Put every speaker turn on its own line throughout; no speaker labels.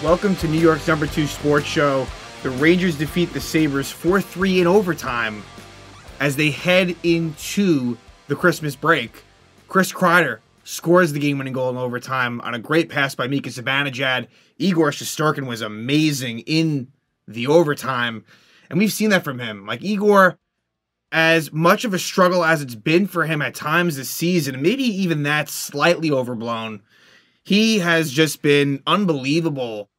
Welcome to New York's #2 sports show. The Rangers defeat the Sabres 4-3 in overtime as they head into the Christmas break. Chris Kreider scores the game-winning goal in overtime on a great pass by Mika Zibanejad. Igor Shesterkin was amazing in the overtime, and we've seen that from him. Like, Igor, as much of a struggle as it's been for him at times this season, and maybe even that's slightly overblown, he has just been unbelievable.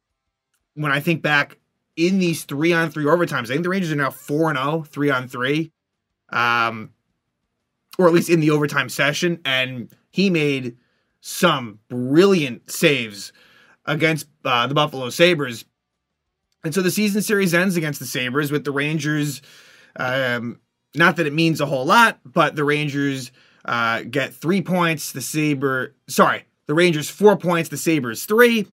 When I think back in these 3-on-3 overtimes, I think the Rangers are now 4-0, 3-on-3, or at least in the overtime session, and he made some brilliant saves against the Buffalo Sabres. And so the season series ends against the Sabres with the Rangers, not that it means a whole lot, but the Rangers get 3 points, the Rangers 4 points, the Sabres 3,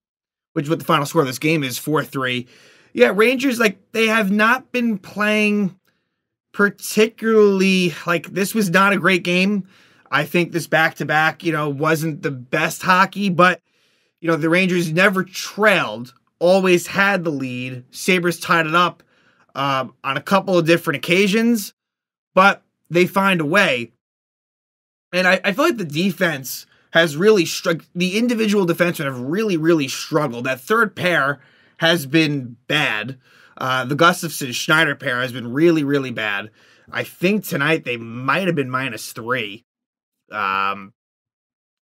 which is what the final score of this game is, 4-3. Yeah, Rangers, they have not been playing particularly, this was not a great game. I think this back-to-back, wasn't the best hockey, but, the Rangers never trailed, always had the lead. Sabres tied it up on a couple of different occasions, but they find a way. And I feel like the defense has really struggled. The individual defensemen have really, really struggled. That third pair has been bad. The Gustafsson-Schneider pair has been really, really bad. I think tonight they might have been -3.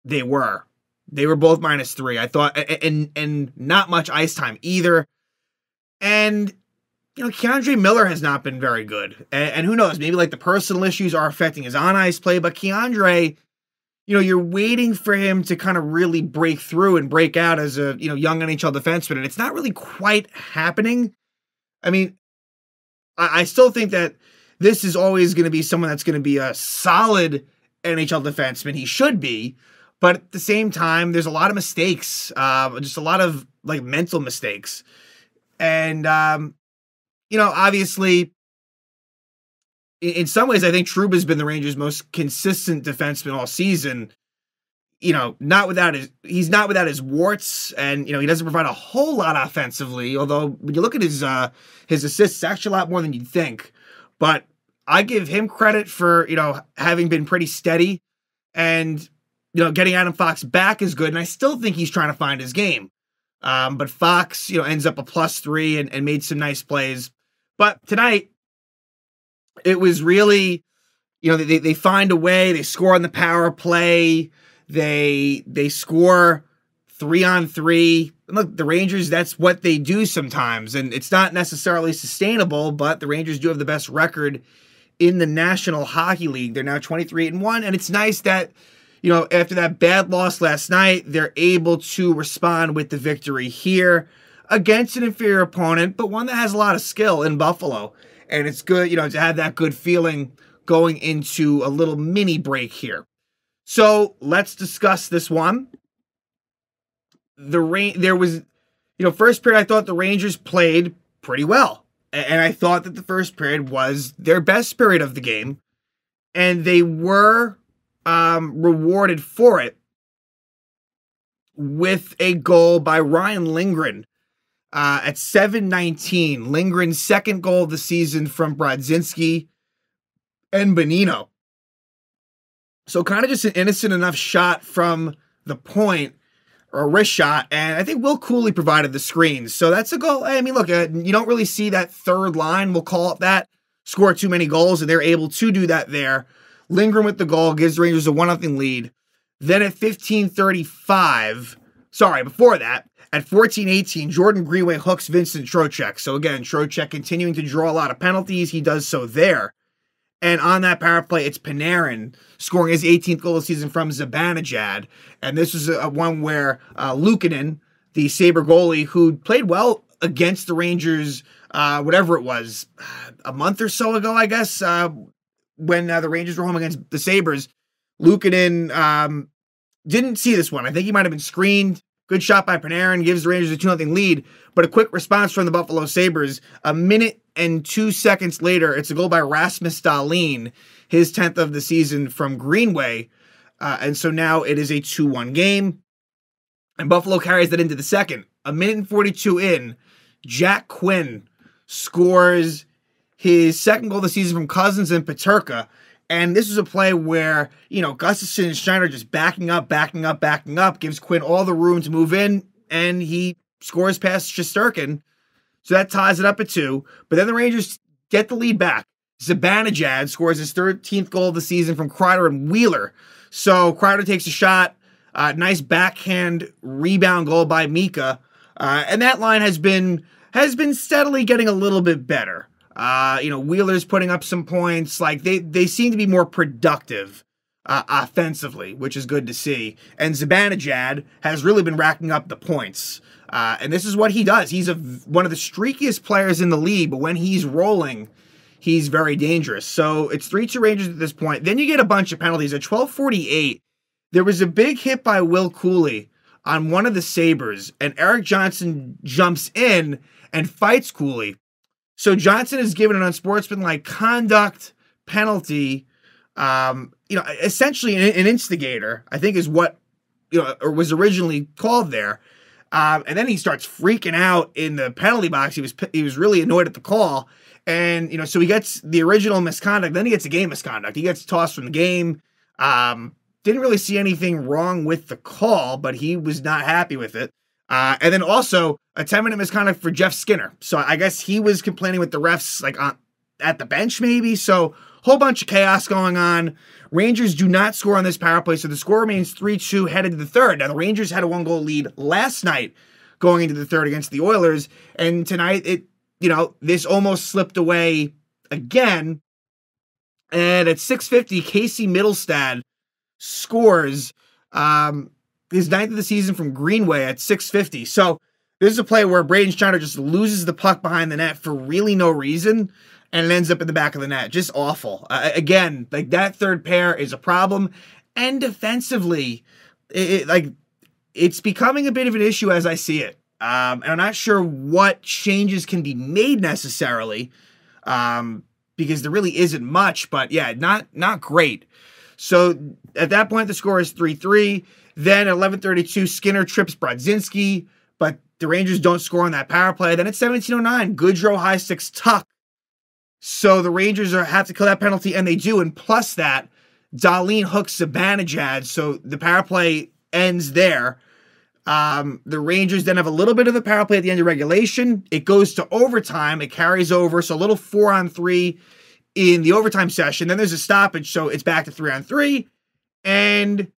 They were both -3. I thought, and not much ice time either. And, Keandre Miller has not been very good. And who knows, maybe the personal issues are affecting his on-ice play, but Keandre, you're waiting for him to kind of really break through and break out as a, young NHL defenseman, and it's not really quite happening. I mean, I still think that this is always going to be someone that's going to be a solid NHL defenseman. He should be, but at the same time, there's a lot of mistakes, just a lot of, mental mistakes. And, obviously, in some ways, I think Trouba's been the Rangers' most consistent defenseman all season. He's not without his warts, and he doesn't provide a whole lot offensively. Although when you look at his assists, it's actually a lot more than you'd think. But I give him credit for having been pretty steady, and getting Adam Fox back is good. And I still think he's trying to find his game. But Fox ends up a +3 and made some nice plays. But tonight, it was really, they find a way. They score on the power play. They score 3-on-3. And look, the Rangers, that's what they do sometimes. And it's not necessarily sustainable, but the Rangers do have the best record in the National Hockey League. They're now 23-1. And it's nice that, after that bad loss last night, they're able to respond with the victory here against an inferior opponent, but one that has a lot of skill in Buffalo. And it's good, to have that good feeling going into a little mini break here. So let's discuss this one. First period, I thought the Rangers played pretty well. And I thought that the first period was their best period of the game. And they were rewarded for it with a goal by Ryan Lindgren. At 7:19, Lindgren's second goal of the season from Brodzinski and Bonino. So kind of just an innocent enough shot from the point, or a wrist shot, and I think Will Cooley provided the screens. So that's a goal. I mean, look, you don't really see that third line, we'll call it that, score too many goals, and they're able to do that there. Lindgren with the goal gives the Rangers a 1-0 lead. Then at 15:35, before that, at 14:18, Jordan Greenway hooks Vincent Trocheck. So again, Trocheck continuing to draw a lot of penalties. He does so there. And on that power play, it's Panarin scoring his 18th goal of the season from Zibanejad. And this was a one where Luukkonen, the Sabre goalie, who played well against the Rangers, whatever it was, a month or so ago, I guess, when the Rangers were home against the Sabres, Luukkonen didn't see this one. I think he might have been screened. Good shot by Panarin, gives the Rangers a 2-0 lead, but a quick response from the Buffalo Sabres. A minute and 2 seconds later, it's a goal by Rasmus Dahlin, his 10th of the season from Greenway. And so now it is a 2-1 game. And Buffalo carries that into the second. a minute and 42 in, Jack Quinn scores his second goal of the season from Cousins and Peterka. And this was a play where, Gustafsson and Schneider just backing up, gives Quinn all the room to move in, and he scores past Shesterkin. So that ties it up at 2. But then the Rangers get the lead back. Zibanejad scores his 13th goal of the season from Kreider and Wheeler. So Kreider takes a shot. Nice backhand rebound goal by Mika. And that line has been steadily getting a little bit better. Wheeler's putting up some points. Like they seem to be more productive offensively, which is good to see. And Zibanejad has really been racking up the points. And this is what he does. He's one of the streakiest players in the league, but when he's rolling, he's very dangerous. So it's 3-2 Rangers at this point. Then you get a bunch of penalties. At 12:48, there was a big hit by Will Cooley on one of the Sabres, and Eric Johnson jumps in and fights Cooley. So Johnson is given an unsportsmanlike conduct penalty, essentially an instigator, I think is what, or was originally called there. And then he starts freaking out in the penalty box. He was really annoyed at the call. And, so he gets the original misconduct. Then he gets a game misconduct. He gets tossed from the game. Didn't really see anything wrong with the call, but he was not happy with it. And then also a 10-minute misconduct for Jeff Skinner. So I guess he was complaining with the refs at the bench maybe. So whole bunch of chaos going on. Rangers do not score on this power play, so the score remains 3-2 headed to the third. Now the Rangers had a 1-goal lead last night going into the third against the Oilers, and tonight this almost slipped away again. And at 6:50, Casey Middlestad scores his 9th of the season from Greenway at 6:50. So this is a play where Braden Schneider just loses the puck behind the net for really no reason, and it ends up in the back of the net. Just awful. Again, that third pair is a problem. And defensively, it's becoming a bit of an issue as I see it. And I'm not sure what changes can be made necessarily, because there really isn't much. But yeah, not great. So at that point, the score is 3-3. Then at 11:32, Skinner trips Brodzinski, but the Rangers don't score on that power play. Then at 17:09, Goodrow high sticks Tuck. So the Rangers have to kill that penalty, and they do. And plus that, Dahlin hooks Zibanejad, so the power play ends there. The Rangers then have a little bit of the power play at the end of regulation. It goes to overtime. It carries over, so a little 4-on-3 in the overtime session. Then there's a stoppage, so it's back to 3-on-3. And,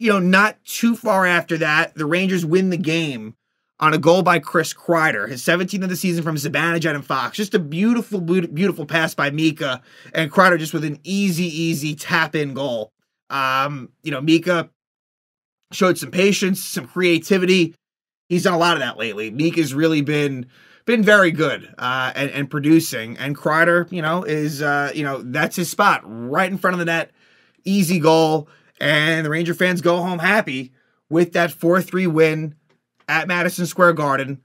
not too far after that, the Rangers win the game on a goal by Chris Kreider, his 17th of the season from Zibanejad and Fox. Just a beautiful, beautiful pass by Mika, and Kreider just with an easy tap-in goal. Mika showed some patience, some creativity. He's done a lot of that lately. Mika's really been very good and producing. And Kreider, is that's his spot right in front of the net. Easy goal, and the Ranger fans go home happy with that 4-3 win at Madison Square Garden.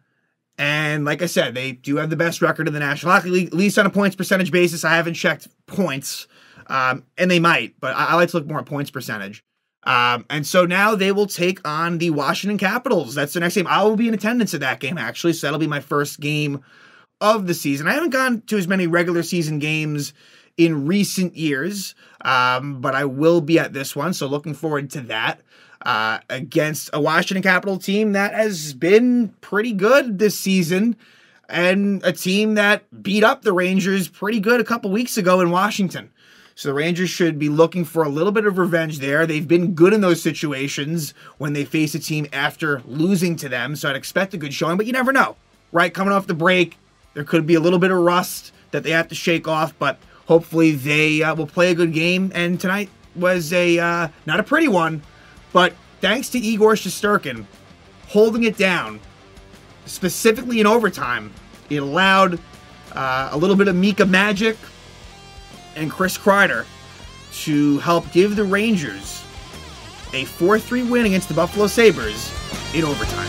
And like I said, they do have the best record in the National Hockey League, at least on a points percentage basis. I haven't checked points, and they might, but I like to look more at points percentage. And so now they will take on the Washington Capitals. That's the next game. I will be in attendance at that game, actually, so that'll be my first game of the season. I haven't gone to as many regular season games in recent years, but I will be at this one, so looking forward to that. Against a Washington Capital team that has been pretty good this season, and a team that beat up the Rangers pretty good a couple weeks ago in Washington. So the Rangers should be looking for a little bit of revenge there. They've been good in those situations when they face a team after losing to them, so I'd expect a good showing, but you never know, right? Coming off the break, there could be a little bit of rust that they have to shake off, but hopefully they will play a good game. And tonight was not a pretty one, but thanks to Igor Shesterkin holding it down, specifically in overtime, it allowed a little bit of Mika magic and Chris Kreider to help give the Rangers a 4-3 win against the Buffalo Sabres in overtime.